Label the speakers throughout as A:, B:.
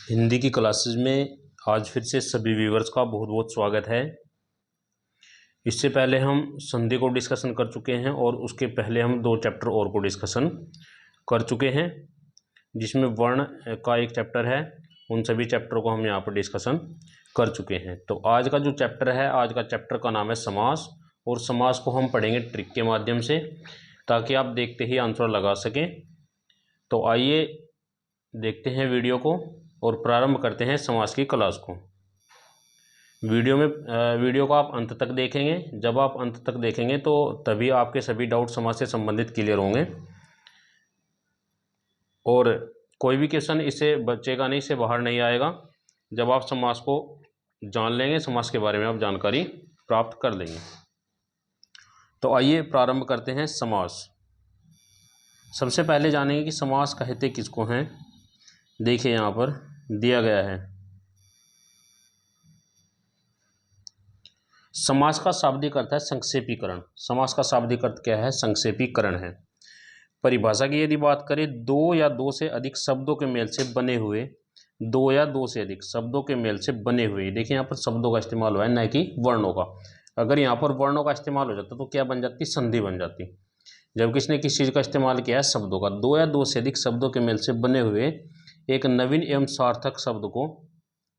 A: हिंदी की क्लासेस में आज फिर से सभी व्यूवर्स का बहुत बहुत स्वागत है। इससे पहले हम संधि को डिस्कशन कर चुके हैं और उसके पहले हम 2 चैप्टर और को डिस्कशन कर चुके हैं, जिसमें वर्ण का एक चैप्टर है। उन सभी चैप्टरों को हम यहाँ पर डिस्कशन कर चुके हैं। तो आज का जो चैप्टर है, आज का चैप्टर का नाम है समास, और समास को हम पढ़ेंगे ट्रिक के माध्यम से, ताकि आप देखते ही आंसर लगा सकें। तो आइए देखते हैं वीडियो को और प्रारंभ करते हैं समास की क्लास को। वीडियो को आप अंत तक देखेंगे। जब आप अंत तक देखेंगे तो तभी आपके सभी डाउट समास से संबंधित क्लियर होंगे, और कोई भी क्वेश्चन इससे बचेगा नहीं, इससे बाहर नहीं आएगा। जब आप समास को जान लेंगे, समास के बारे में आप जानकारी प्राप्त कर लेंगे। तो आइए प्रारंभ करते हैं समास। सबसे पहले जानेंगे कि समास कहते किसको हैं। देखिए यहाँ पर दिया गया है, समास का शाब्दिक अर्थ है संक्षेपीकरण। समास का शाब्दिक अर्थ क्या है? संक्षेपीकरण है। परिभाषा की यदि बात करें, 2 या 2 से अधिक शब्दों के मेल से बने हुए, 2 या 2 से अधिक शब्दों के मेल से बने हुए। देखिए यहाँ पर शब्दों का इस्तेमाल हुआ है, न कि वर्णों का। अगर यहाँ पर वर्णों का इस्तेमाल हो जाता तो क्या बन जाती? संधि बन जाती। जब किसने किस चीज़ का इस्तेमाल किया है? शब्दों का। 2 या 2 से अधिक शब्दों के मेल से बने हुए एक नवीन एवं सार्थक शब्द को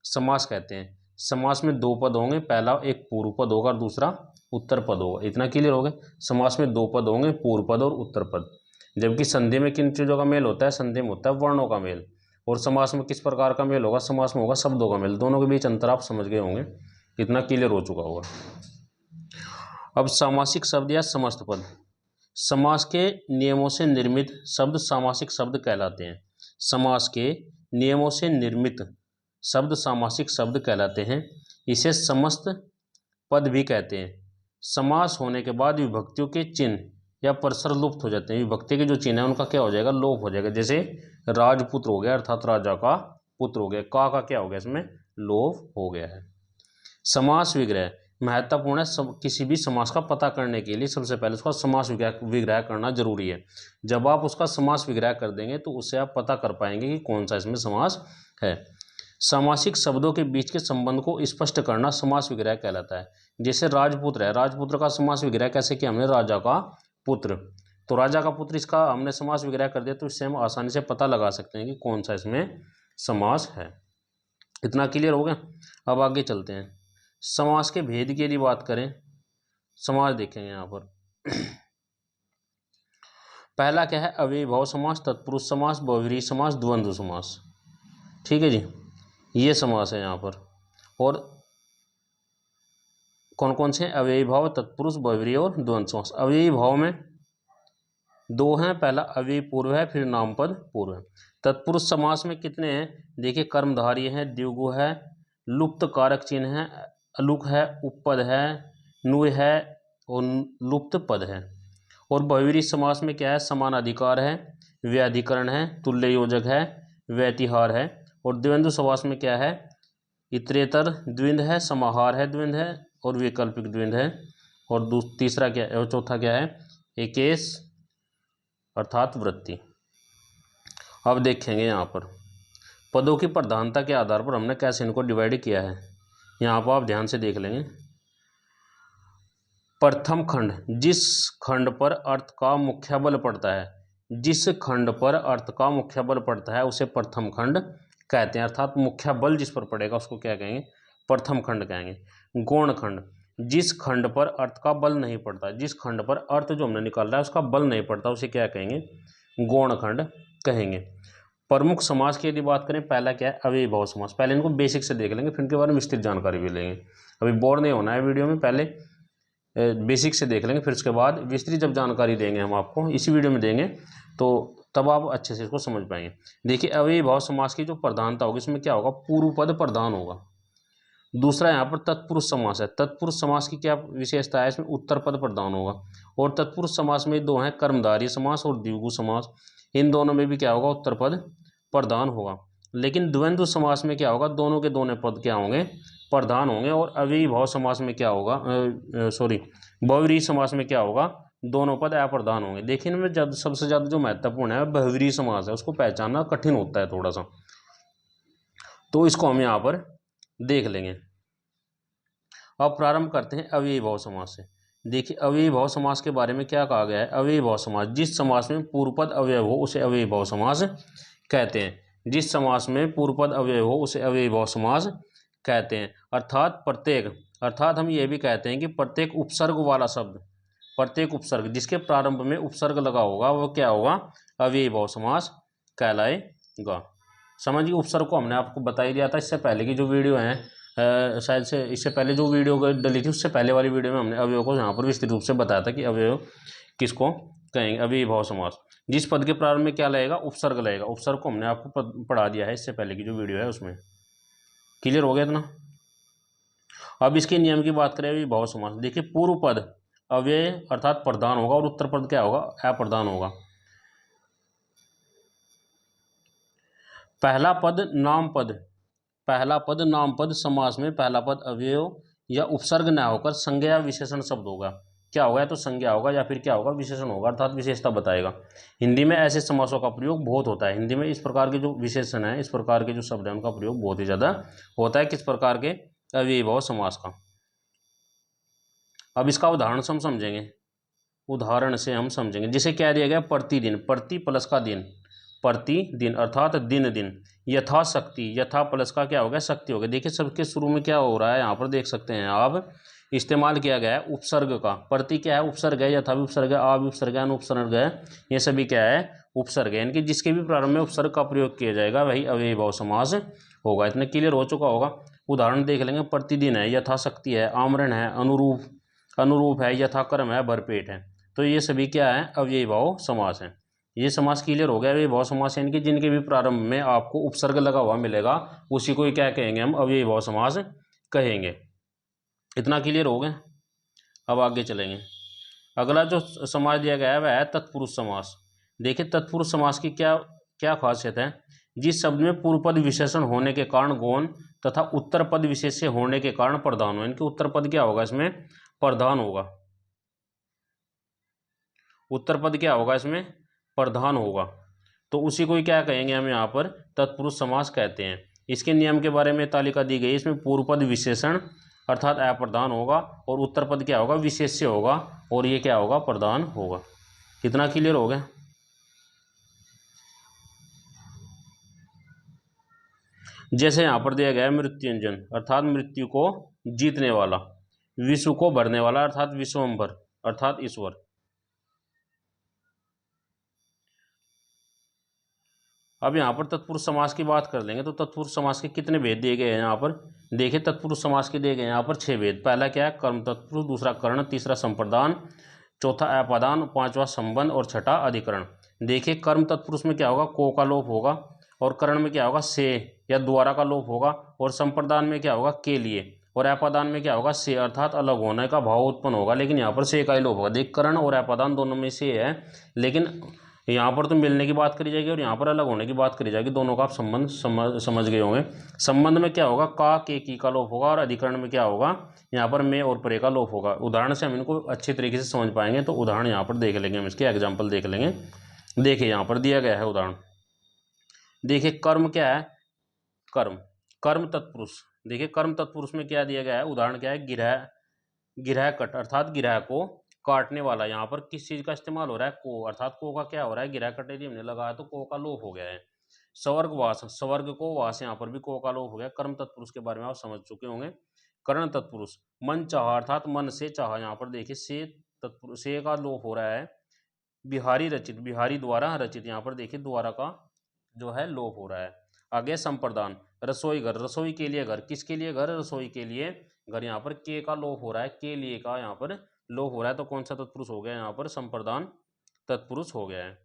A: समास कहते हैं। समास में 2 पद होंगे, पहला एक पूर्व पद होगा और दूसरा उत्तर पद होगा। इतना क्लियर हो गया? समास में 2 पद होंगे, पूर्व पद और उत्तर पद। जबकि संधि में किन चीज़ों का मेल होता है? संधि में होता है वर्णों का मेल। और समास में किस प्रकार का मेल होगा? समास में होगा शब्दों का मेल। दोनों के बीच अंतर आप समझ गए होंगे, इतना क्लियर हो चुका होगा। अब सामासिक शब्द या समस्त पद। समास के नियमों से निर्मित शब्द सामासिक शब्द कहलाते हैं। समास के नियमों से निर्मित शब्द सामासिक शब्द कहलाते हैं। इसे समस्त पद भी कहते हैं। समास होने के बाद विभक्तियों के चिन्ह या परसर लुप्त हो जाते हैं। विभक्ति के जो चिन्ह है उनका क्या हो जाएगा? लोप हो जाएगा। जैसे राजपुत्र हो गया, अर्थात राजा का पुत्र हो गया। का क्या हो गया? इसमें लोप हो गया है। समास विग्रह महत्वपूर्ण है। किसी भी समास का पता करने के लिए सबसे पहले उसका समास विग्रह करना जरूरी है। जब आप उसका समास विग्रह कर देंगे तो उससे आप पता कर पाएंगे कि कौन सा इसमें समास है। सामासिक शब्दों के बीच के संबंध को स्पष्ट करना समास विग्रह कहलाता है। जैसे राजपुत्र है, राजपुत्र का समास विग्रह कैसे किया हमने? राजा का पुत्र। तो राजा का पुत्र, इसका हमने समास विग्रह कर दिया, तो इससे हम आसानी से पता लगा सकते हैं कि कौन सा इसमें समास है। इतना क्लियर हो गया? अब आगे चलते हैं। समास के भेद की यदि बात करें, समास देखेंगे यहाँ पर। पहला क्या है? अव्ययीभाव समास, तत्पुरुष समास, बहुव्रीहि समास, द्वंद्व समास। ठीक है जी, ये समास है यहाँ पर। और कौन कौन से? अव्ययीभाव, तत्पुरुष, बहुव्रीहि और द्वंद्व समास। अव्ययीभाव में 2 हैं, पहला अव्ययी पूर्व है, फिर नामपद पूर्व है। तत्पुरुष समास में कितने हैं? देखिए, कर्मधारय है, द्विगु है, लुप्त कारक चिन्ह है, अलुक है, उपपद है, नुय है और लुप्त पद है। और बहुव्रीहि समास में क्या है? समान अधिकार है, व्याधिकरण है, तुल्य योजक है, व्यतिहार है। और द्वंद्व समास में क्या है? इतरेतर द्विंद है, समाहार है द्विंद है, और वैकल्पिक द्विंद है। और तीसरा क्या है? और चौथा क्या है? एकेश अर्थात वृत्ति। अब देखेंगे यहाँ पर पदों की प्रधानता के आधार पर हमने कैसे इनको डिवाइड किया है। यहाँ पर आप ध्यान से देख लेंगे। प्रथम खंड, जिस खंड पर अर्थ का मुख्य बल पड़ता है, जिस खंड पर अर्थ का मुख्य बल पड़ता है उसे प्रथम खंड कहते हैं। अर्थात मुख्य बल जिस पर पड़ेगा उसको क्या कहेंगे? प्रथम खंड कहेंगे। गौण खंड, जिस खंड पर अर्थ का बल नहीं पड़ता, जिस खंड पर अर्थ जो हमने निकाला है उसका बल नहीं पड़ता, उसे क्या कहेंगे? गौण खंड कहेंगे। प्रमुख समास की यदि बात करें, पहला क्या है? अव्ययीभाव समास। पहले इनको बेसिक से देख लेंगे, फिर इनके बारे में विस्तृत जानकारी भी लेंगे। अभी बोर नहीं होना है वीडियो में, पहले बेसिक से देख लेंगे, फिर उसके बाद विस्तृत जब जानकारी देंगे हम आपको इसी वीडियो में देंगे, तो तब आप अच्छे से इसको समझ पाएंगे। देखिए, अव्ययीभाव समास की जो प्रधानता होगी, इसमें क्या होगा? पूर्व पद प्रधान होगा। दूसरा यहाँ पर तत्पुरुष समास है। तत्पुरुष समास की क्या विशेषता है? इसमें उत्तर पद प्रधान होगा। और तत्पुरुष समास में 2 हैं, कर्मधारय समास और द्विगु समास। इन दोनों में भी क्या होगा? उत्तर पद प्रधान होगा। लेकिन द्वंद्व समास में क्या होगा? दोनों के दोनों पद क्या होंगे? प्रधान होंगे। और अव्ययीभाव समास में क्या होगा? बहुव्रीहि समास में क्या होगा? दोनों पद अप्रधान होंगे। देखिए, इनमें सबसे ज़्यादा जो महत्वपूर्ण है बहुव्रीहि समास है, उसको पहचानना कठिन होता है थोड़ा सा। तो इसको हम यहाँ पर देख लेंगे। अब प्रारंभ करते हैं अव्ययी भाव समास से। देखिए अव्ययी भाव समास के बारे में क्या कहा गया है। अव्ययी भाव समास, जिस समास में पूर्व पद अव्यय हो उसे अव्ययी भाव समास कहते हैं। जिस समास में पूर्व पद अव्यय हो उसे अव्ययी भाव समास कहते हैं। अर्थात हम ये भी कहते हैं कि प्रत्येक उपसर्ग वाला शब्द, प्रत्येक उपसर्ग जिसके प्रारंभ में उपसर्ग लगा होगा वो क्या होगा, अव्ययी भाव समास कहलाएगा। समझिए उपसर्ग को हमने आपको बता ही दिया था इससे पहले की जो वीडियो है, शायद से इससे पहले जो वीडियो डली थी उससे पहले वाली वीडियो में हमने अवयव को यहाँ पर विस्तृत रूप से बताया था कि अवयव किसको कहेंगे, अव्ययी भाव समास। जिस पद के प्रारंभ में क्या लगेगा, उपसर्ग लगेगा। उपसर्ग को हमने आपको पढ़ा दिया है इससे पहले की जो वीडियो है उसमें। क्लियर हो गया इतना। अब इसके नियम की बात करें अव्ययी भाव समास। देखिए पूर्व पद अव्यय अर्थात प्रधान होगा और उत्तर पद क्या होगा, अप्रधान होगा। पहला पद नाम पद समास में पहला पद अवयव या उपसर्ग न होकर संज्ञा या विशेषण शब्द होगा। क्या होगा, या तो संज्ञा होगा या फिर क्या होगा, विशेषण होगा, अर्थात विशेषता बताएगा। हिंदी में ऐसे समासों का प्रयोग बहुत होता है। हिंदी में इस प्रकार के जो विशेषण है, इस प्रकार के जो शब्द है उनका प्रयोग बहुत ही ज्यादा होता है। किस प्रकार के, अव्ययी भाव समास का। अब इसका उदाहरण से हम समझेंगे, उदाहरण से हम समझेंगे। जैसे क्या दिया गया, प्रतिदिन, प्रति प्लस का दिन, प्रतिदिन अर्थात दिन दिन। यथाशक्ति, यथा प्लस का क्या हो गया, शक्ति हो गया। देखिए सबके शुरू में क्या हो रहा है, यहाँ पर देख सकते हैं आप, इस्तेमाल किया गया है उपसर्ग का। प्रति क्या है, उपसर्ग है, यथा भी उपसर्ग है, आ भी उपसर्ग है, अनुपसर्ग है, ये सभी क्या है, उपसर्ग है। इनके जिसके भी प्रारंभ में उपसर्ग का प्रयोग किया जाएगा वही अव्ययी भाव समास होगा। इतना क्लियर हो चुका होगा। उदाहरण देख लेंगे। प्रतिदिन है, यथाशक्ति है, आमरण है, अनुरूप है, यथाक्रम है, भरपेट है। तो ये सभी क्या है, अव्ययी भाव समास है। ये समास क्लियर हो गया। अव्ययी भाव समास यानी कि जिनके भी प्रारंभ में आपको उपसर्ग लगा हुआ मिलेगा उसी को क्या कहेंगे, हम अव्ययी भाव समास कहेंगे। इतना क्लियर हो गया। अब आगे चलेंगे। अगला जो समास दिया गया है वह है तत्पुरुष समास। देखिए तत्पुरुष समास की क्या क्या खासियत है। जिस शब्द में पूर्व पद विशेषण होने के कारण गौण तथा उत्तर पद विशेष्य होने के कारण प्रधान हो। इनके उत्तर पद क्या होगा, इसमें प्रधान होगा। उत्तर पद क्या होगा, इसमें प्रधान होगा। तो उसी को ही क्या कहेंगे, हम यहाँ पर तत्पुरुष समास कहते हैं। इसके नियम के बारे में तालिका दी गई। इसमें पूर्व पद विशेषण अर्थात अप्रधान होगा और उत्तर पद क्या होगा, विशेष्य होगा, और ये क्या होगा, प्रधान होगा। कितना क्लियर हो गया। जैसे यहाँ पर दिया गया है मृत्युंजन अर्थात मृत्यु को जीतने वाला, विश्व को भरने वाला अर्थात विश्वम्भर अर्थात ईश्वर। अब यहाँ पर तत्पुरुष समास की बात कर लेंगे। तो तत्पुरुष समास के कितने भेद दिए गए हैं यहाँ पर। देखिए तत्पुरुष समास के दिए गए यहाँ पर 6 भेद। पहला क्या है, कर्म तत्पुरुष, दूसरा कर्ण, तीसरा संप्रदान, चौथा अपादान, पांचवा संबंध और छठा अधिकरण। देखिए कर्म तत्पुरुष में क्या होगा, को का लोप होगा, और कर्ण में क्या होगा, से या द्वारा का लोप होगा, और संप्रदान में क्या होगा, के लिए, और अपादान में क्या होगा, से अर्थात अलग होने का भाव उत्पन्न होगा। लेकिन यहाँ पर से का ही लोप होगा। देख कर्ण और अपादान दोनों में से है, लेकिन यहाँ पर तो मिलने की बात करी जाएगी और यहाँ पर अलग होने की बात करी जाएगी। दोनों का आप संबंध समझ गए होंगे। संबंध में क्या होगा, का के की का लोप होगा, और अधिकरण में क्या होगा, यहाँ पर में और परे का लोप होगा। उदाहरण से हम इनको अच्छी तरीके से समझ पाएंगे। तो उदाहरण यहाँ पर देख लेंगे, हम इसके एग्जाम्पल देख लेंगे। देखिए यहाँ पर दिया गया है उदाहरण। देखिए कर्म क्या है, कर्म, कर्म तत्पुरुष। देखिए कर्म तत्पुरुष में क्या दिया गया है, उदाहरण क्या है, गिरह कट अर्थात गिरह को काटने वाला। यहाँ पर किस चीज का इस्तेमाल हो रहा है, को, अर्थात को का क्या हो रहा है, गिरह कट यदि हमने लगाया तो को का लोप हो गया है। स्वर्गवास, स्वर्ग को वास, यहाँ पर भी को का लोप हो गया। कर्म तत्पुरुष के बारे में आप समझ चुके होंगे। कर्ण तत्पुरुष, मन चाह अर्थात मन से चाह। यहाँ पर देखिए से तत्पुरुष, से का लोप हो रहा है। बिहारी रचित, बिहारी द्वारा रचित, यहाँ पर देखिए द्वारा का जो है लोप हो रहा है। आगे संप्रदान, रसोई घर, रसोई के लिए घर, किसके लिए घर, रसोई के लिए घर। यहाँ पर के का लोप हो रहा है, के लिए का यहाँ पर लोप हो रहा है। तो कौन सा तत्पुरुष हो गया, यहाँ पर संप्रदान तत्पुरुष हो गया है।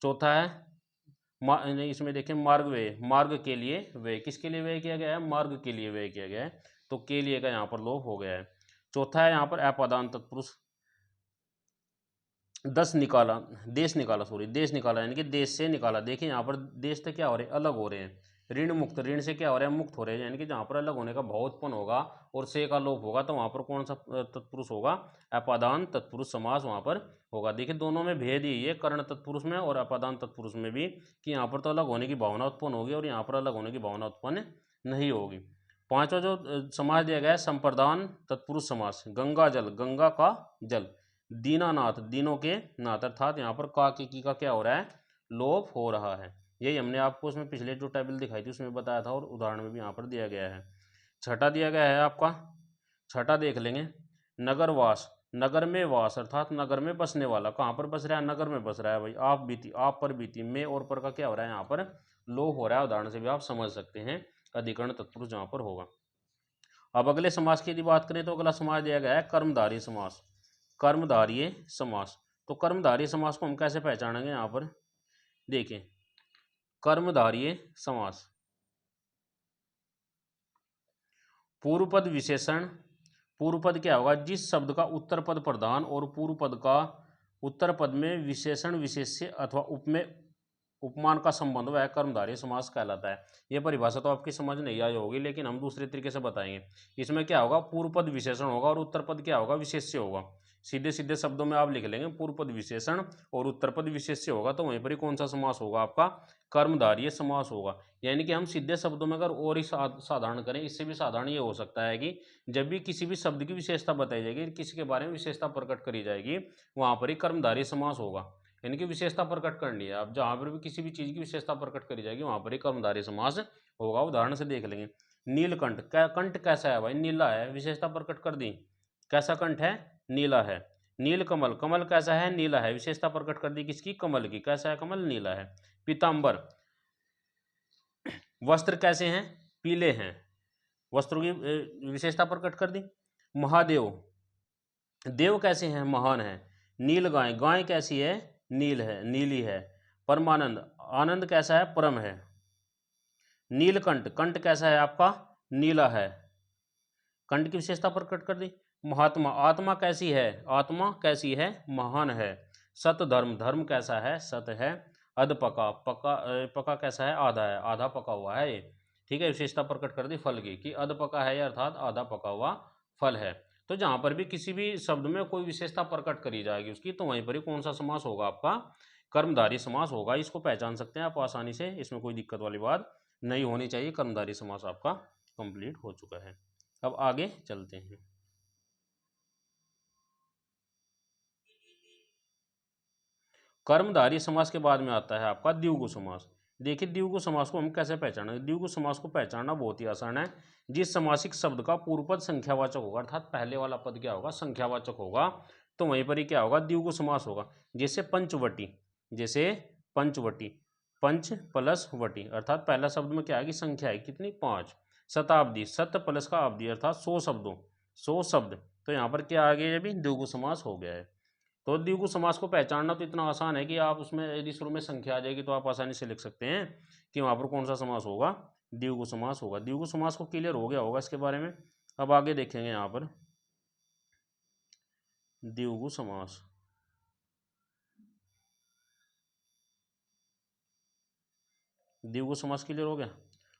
A: चौथा है इसमें देखिए मार्ग वे, मार्ग के लिए वे, किसके लिए वे किया गया है, मार्ग के लिए वे किया गया है। तो के लिए का यहाँ पर लोप हो गया है। चौथा है यहाँ पर अपादान तत्पुरुष, देश निकाला, देश निकाला यानी कि देश से निकाला। देखिए यहाँ पर देश से क्या हो रहे हैं, अलग हो रहे हैं। ऋण मुक्त, ऋण से क्या हो रहा है, मुक्त हो रहे हैं, यानी कि जहाँ पर अलग होने का भाव उत्पन्न होगा और से का लोप होगा तो वहाँ पर कौन सा तत्पुरुष होगा, अपादान तत्पुरुष समास वहाँ पर होगा। देखिए दोनों में भेद ही है, कर्ण तत्पुरुष में और अपादान तत्पुरुष में भी, कि यहाँ पर तो अलग होने की भावना उत्पन्न होगी और यहाँ पर अलग होने की भावना उत्पन्न नहीं होगी। पांचवा जो समास दिया गया है संप्रदान तत्पुरुष समास, गंगा जल, गंगा का जल, दीनानाथ, दीनों के नाथ, अर्थात यहाँ पर का की का क्या हो रहा है, लोप हो रहा है। यही हमने आपको उसमें पिछले जो टेबल दिखाई थी उसमें बताया था और उदाहरण में भी यहाँ पर दिया गया है। छठा दिया गया है आपका, छठा देख लेंगे, नगरवास, नगर में वास अर्थात नगर में बसने वाला, कहाँ पर बस रहा है, नगर में बस रहा है भाई। आप बीती, आप पर बीती, में और पर का क्या हो रहा है यहाँ पर, लोप हो रहा है। उदाहरण से भी आप समझ सकते हैं अधिकरण तत्पुरुष जहाँ पर होगा। अब अगले समास की यदि बात करें तो अगला समास दिया गया है कर्मधारय समास, कर्मधारय समास। तो कर्मधारय समास को हम कैसे पहचानेंगे, यहाँ पर देखिए, कर्मधारय समास, पूर्व पद विशेषण, पूर्व पद क्या होगा, जिस शब्द का उत्तर पद प्रधान और पूर्व पद का उत्तर पद में विशेषण विशेष्य अथवा उपमेय उपमान का संबंध वह कर्मधारय समास कहलाता है। यह परिभाषा तो आपकी समझ नहीं आई होगी, लेकिन हम दूसरे तरीके से बताएंगे। इसमें क्या होगा, पूर्व पद विशेषण होगा और उत्तर पद क्या होगा, विशेष्य होगा। सीधे सीधे शब्दों में आप लिख लेंगे, पूर्व पद विशेषण और उत्तर पद विशेष्य होगा, तो वहीं पर ही कौन सा समास होगा, आपका कर्मधारय समास होगा। यानी कि हम सीधे शब्दों में अगर और ही साधारण करें, इससे भी साधारण ये हो सकता है कि जब भी किसी भी शब्द की विशेषता बताई जाएगी, किसी के बारे में विशेषता प्रकट करी जाएगी, वहां पर ही कर्मधारय समास होगा। यानी कि विशेषता प्रकट करनी है, अब जहां पर भी किसी भी चीज की विशेषता प्रकट करी जाएगी वहां पर ही कर्मधारय समास होगा। उदाहरण से देख लेंगे, नीलकंठ, कंठ कैसा है भाई, नीला है, विशेषता प्रकट कर दी, कैसा कंठ है, नीला है। नीलकमल, कमल कैसा है, नीला है, विशेषता प्रकट कर दी किसकी, कमल की, कैसा है कमल, नीला है। पीतांबर, वस्त्र कैसे हैं, पीले हैं, वस्त्रों की विशेषता प्रकट कर दी। महादेव, देव कैसे हैं, महान है। नील गाय, गाय कैसी है, नील है, नीली है। परमानंद, आनंद कैसा है, परम है। नीलकंठ, कंठ कैसा है आपका, नीला है, कंठ की विशेषता प्रकट कर दी। महात्मा, आत्मा कैसी है, आत्मा कैसी है, महान है। सत धर्म, धर्म कैसा है, सत है। अधपका, पका पका कैसा है, आधा है, आधा पका हुआ है ये, ठीक है। विशेषता प्रकट कर दी फल की कि अधपका है अर्थात आधा पका हुआ फल है। तो जहां पर भी किसी भी शब्द में कोई विशेषता प्रकट करी जाएगी उसकी, तो वहीं पर ही कौन सा समास होगा, आपका कर्मधारय समास होगा। इसको पहचान सकते हैं आप आसानी से, इसमें कोई दिक्कत वाली बात नहीं होनी चाहिए। कर्मधारय समास आपका कंप्लीट हो चुका है। अब आगे चलते हैं। कर्मधारय समास के बाद में आता है आपका द्विगु समास। देखिए द्विगु समास को हम कैसे पहचानेंगे, द्विगु समास को पहचानना बहुत ही आसान है। जिस समासिक शब्द का पूर्व पद संख्यावाचक होगा, अर्थात पहले वाला पद क्या होगा, संख्यावाचक होगा, तो वहीं पर ही क्या होगा, द्विगु समास होगा। जैसे पंचवटी, जैसे पंचवटी, पंच प्लस वटी, अर्थात पहला शब्द में क्या है कि संख्या है कितनी, 5। शताब्दी, सत प्लस का अब्दी अर्थात 100 शब्दों, 100 शब्द, तो यहाँ पर क्या आ गया, ये भी द्विगु समास हो गया है। तो द्विगु समास को पहचानना तो इतना आसान है कि आप उसमें यदि शुरू में संख्या आ जाएगी तो आप आसानी से लिख सकते हैं कि वहाँ पर कौन सा समास होगा, द्विगु समास होगा। द्विगु समास को क्लियर हो गया होगा इसके बारे में। अब आगे देखेंगे यहाँ पर द्विगु समास। द्विगु समास क्लियर हो गया।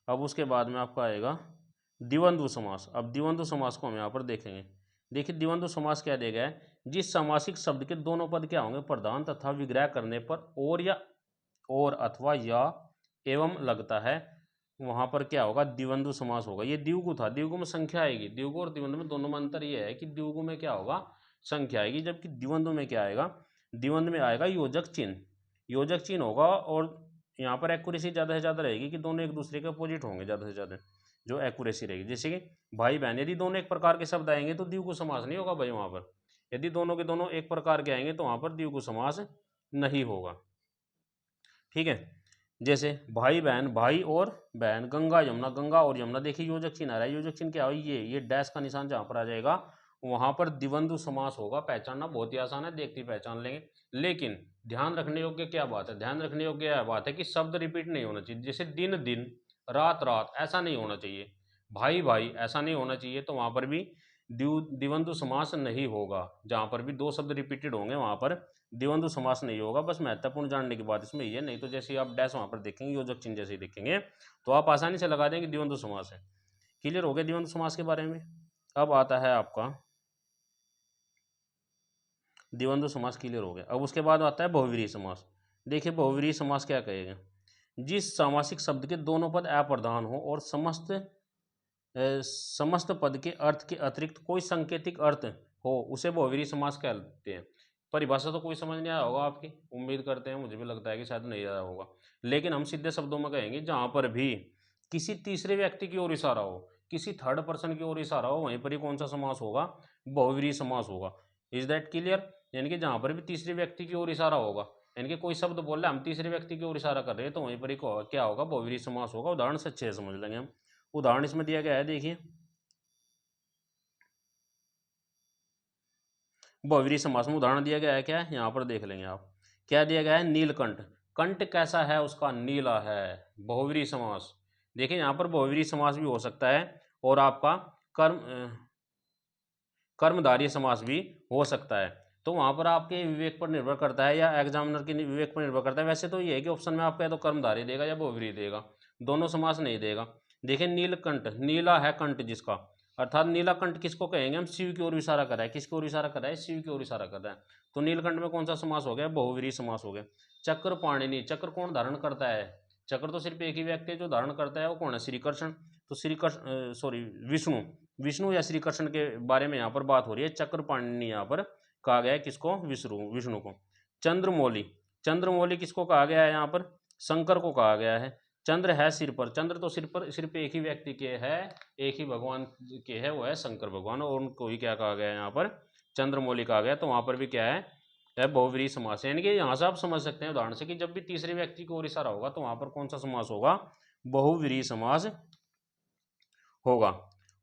A: अब उसके बाद में आपका आएगा द्विवंद्व समास। अब द्विवंद्व समास को हम यहाँ पर देखेंगे। देखिए द्विवंद्व समास क्या दिया गया है, जिस सामासिक शब्द के दोनों पद क्या होंगे, प्रधान तथा विग्रह करने पर और या और अथवा या एवं लगता है, वहां पर क्या होगा, द्विवंद्व समास होगा। ये द्विगु था, द्विगु में संख्या आएगी, द्विगु और द्विवंद्व में दोनों में अंतर ये है कि द्विगु में क्या होगा, संख्या आएगी, जबकि द्विवंद्व में क्या आएगा, द्विवंद्व में आएगा योजक चिन्ह, योजक चिन्ह होगा। और यहाँ पर एक्यूरेसी ज़्यादा से ज़्यादा रहेगी कि दोनों एक दूसरे के अपोजिट होंगे, ज़्यादा से ज़्यादा जो एक्यूरेसी रहेगी। जैसे कि भाई बहन, यदि दोनों एक प्रकार के शब्द आएंगे तो द्विगु समास नहीं होगा भाई वहाँ पर। यदि दोनों के दोनों एक प्रकार के आएंगे तो वहाँ पर द्विगु समास नहीं होगा, ठीक है। जैसे भाई बहन, भाई और बहन, गंगा यमुना, गंगा और यमुना, देखिए योजक चिन्ह आ रहा है, योजक चिन्ह क्या हो, ये डैश का निशान जहां पर आ जाएगा वहां पर द्विवंद्व समास होगा। पहचानना बहुत ही आसान है, देखते ही पहचान लेंगे। लेकिन ध्यान रखने योग्य क्या बात है, ध्यान रखने योग्य यह बात है कि शब्द रिपीट नहीं होना चाहिए। जैसे दिन दिन, रात रात, ऐसा नहीं होना चाहिए। भाई भाई ऐसा नहीं होना चाहिए, तो वहां पर भी द्विवंद्व समास नहीं होगा। जहां पर भी दो शब्द रिपीटेड होंगे वहां पर द्विवंद्व समास नहीं होगा। बस महत्वपूर्ण जानने की बात इसमें ये, नहीं तो जैसे आप डैश वहां पर देखेंगे, योजक चिन्ह जैसे देखेंगे तो आप आसानी से लगा देंगे द्विवंद्व समास है। क्लियर हो गया द्विवंद्व समास के बारे में। अब आता है आपका द्विवंद्व समास, क्लियर हो गया। अब उसके बाद आता है बहुव्रीहि समास। देखिए बहुव्रीहि समास क्या कहेगा, जिस सामासिक शब्द के दोनों पद अप्रधान हो और समस्त पद के अर्थ के अतिरिक्त कोई सांकेतिक अर्थ हो उसे बहुव्रीहि समास कहते हैं। परिभाषा तो कोई समझ नहीं आया होगा आपकी, उम्मीद करते हैं, मुझे भी लगता है कि शायद नहीं आया होगा। लेकिन हम सीधे शब्दों में कहेंगे जहां पर भी किसी तीसरे व्यक्ति की ओर इशारा हो, किसी थर्ड पर्सन की ओर इशारा हो, वहीं पर ही कौन सा समास होगा? बहुव्रीहि समास होगा। Is that clear? यानी कि जहां पर भी तीसरे व्यक्ति की ओर इशारा होगा, यानी कि कोई शब्द बोल रहा है, हम तीसरे व्यक्ति की ओर इशारा कर रहे हैं, तो वहीं पर ही क्या होगा? बहुव्रीहि समास होगा। उदाहरण से अच्छे से समझ लेंगे हम। उदाहरण इसमें दिया गया है, देखिए बहुव्रीहि समास में उदाहरण दिया गया है, क्या है यहाँ पर देख लेंगे आप। क्या दिया गया है? नीलकंठ। कंठ कैसा है उसका? नीला है। बहुव्रीहि समास। देखिए यहाँ पर बहुव्रीहि समास भी हो सकता है और आपका कर्मधारय समास भी हो सकता है। तो वहां पर आपके विवेक पर निर्भर करता है या एग्जामिनर के विवेक पर निर्भर करता है। वैसे तो ये है कि ऑप्शन में आपका या तो कर्मधारय देगा या बहुव्रीहि देगा, दोनों समास नहीं देगा। देखिए नीलकंठ, नीला है कंठ जिसका, अर्थात नीला कंठ किसको कहेंगे हम? शिव की ओर इशारा कर रहा है। किसकी ओर इशारा कर रहा है? शिव की ओर इशारा कर रहा है। तो नीलकंठ में कौन सा समास हो गया? बहुव्रीहि समास हो गया। चक्र पाणिनि, चक्र कौन धारण करता है? चक्र तो सिर्फ एक ही व्यक्ति है जो धारण करता है, वो कौन है? श्री कृष्ण। तो श्री कृष्ण सॉरी विष्णु, विष्णु या श्री कृष्ण के बारे में यहाँ पर बात हो रही है। चक्र पाणिनि यहाँ पर कहा गया है किसको? विष्णु को। चंद्रमौली, चंद्रमौली किसको कहा गया है यहाँ पर? शंकर को कहा गया है। चंद्र है सिर पर, चंद्र तो सिर पर सिर्फ एक ही व्यक्ति के है, एक ही भगवान के है, वो है शंकर भगवान, और उनको ही क्या कहा गया है यहाँ पर? चंद्रमौली कहा गया। तो वहां पर भी क्या है? बहुव्रीहि समास है। यानी कि यहाँ से आप समझ सकते हैं उदाहरण से कि जब भी तीसरे व्यक्ति की ओर इशारा होगा तो वहां पर कौन सा समास होगा? बहुव्रीहि समास होगा।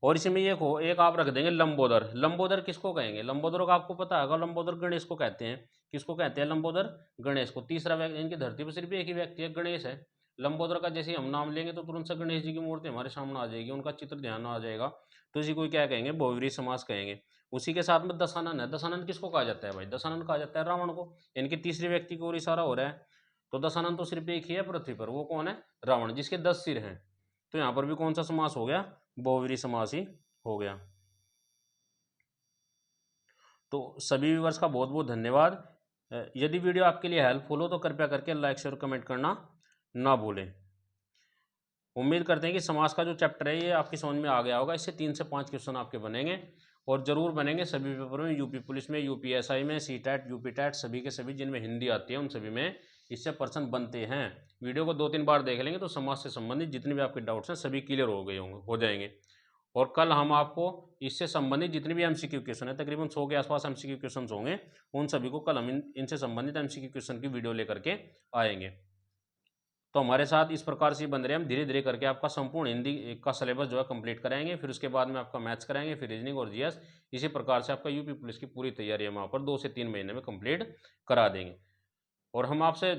A: और इसमें एक आप रख देंगे लंबोदर। लंबोदर किसको कहेंगे? लंबोदर का आपको पता होगा, लंबोदर गणेश को कहते हैं। किसको कहते हैं? लंबोदर गणेश को। तीसरा व्यक्ति, इनकी धरती पर सिर्फ एक ही व्यक्ति है, गणेश है। लंबोदर का जैसे हम नाम लेंगे तो तुरंत से गणेश जी की मूर्ति हमारे सामने आ जाएगी, उनका चित्र ध्यान आ जाएगा। तो इसी को क्या कहेंगे? बहुव्रीहि समास कहेंगे। उसी के साथ में दशानन है। दशानन किसको कहा जाता है भाई? दशानन कहा जाता है रावण को। इनके तीसरे व्यक्ति की ओर इशारा हो रहा है। तो दशानन तो सिर्फ एक ही है पृथ्वी पर, वो कौन है? रावण, जिसके 10 सिर हैं। तो यहाँ पर भी कौन सा समास हो गया? बहुव्रीहि समास ही हो गया। तो सभी व्यूअर्स का बहुत बहुत धन्यवाद। यदि वीडियो आपके लिए हेल्पफुल हो तो कृपया करके लाइक शेयर कमेंट करना ना भूलें। उम्मीद करते हैं कि समास का जो चैप्टर है ये आपकी समझ में आ गया होगा। इससे 3 से 5 क्वेश्चन आपके बनेंगे और जरूर बनेंगे सभी पेपर में, यूपी पुलिस में, यूपीएसआई में, सीटैट, यूपी टैट, सभी के सभी जिनमें हिंदी आती है उन सभी में इससे प्रश्न बनते हैं। वीडियो को 2-3 बार देख लेंगे तो समाज से संबंधित जितने भी आपके डाउट्स हैं सभी क्लियर हो जाएंगे। और कल हम आपको इससे संबंधित जितने भी एमसीक्यू क्वेश्चन है, तकरीबन 100 के आसपास एमसीक्यू क्वेश्चन होंगे, उन सभी को कल हम इनसे संबंधित एमसीक्यू क्वेश्चन की वीडियो लेकर के आएंगे। तो हमारे साथ इस प्रकार से बन रहे हैं, हम धीरे धीरे करके आपका संपूर्ण हिंदी का सिलेबस जो है कंप्लीट कराएंगे, फिर उसके बाद में आपका मैथ्स कराएंगे, फिर रीजनिंग और जीएस। इसी प्रकार से आपका यूपी पुलिस की पूरी तैयारी हम वहाँ पर 2 से 3 महीने में कंप्लीट करा देंगे। और हम आपसे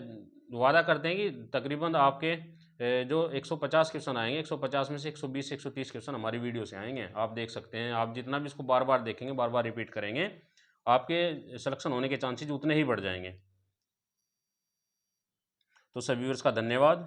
A: वादा करते हैं कि तकरीबन आपके जो 150 क्वेश्चन आएंगे, 150 में से 120 से 130 क्वेश्चन हमारी वीडियो से आएंगे। आप देख सकते हैं, आप जितना भी इसको बार बार देखेंगे, बार बार रिपीट करेंगे, आपके सिलेक्शन होने के चांसेज उतने ही बढ़ जाएंगे। तो सभी व्यूअर्स का धन्यवाद।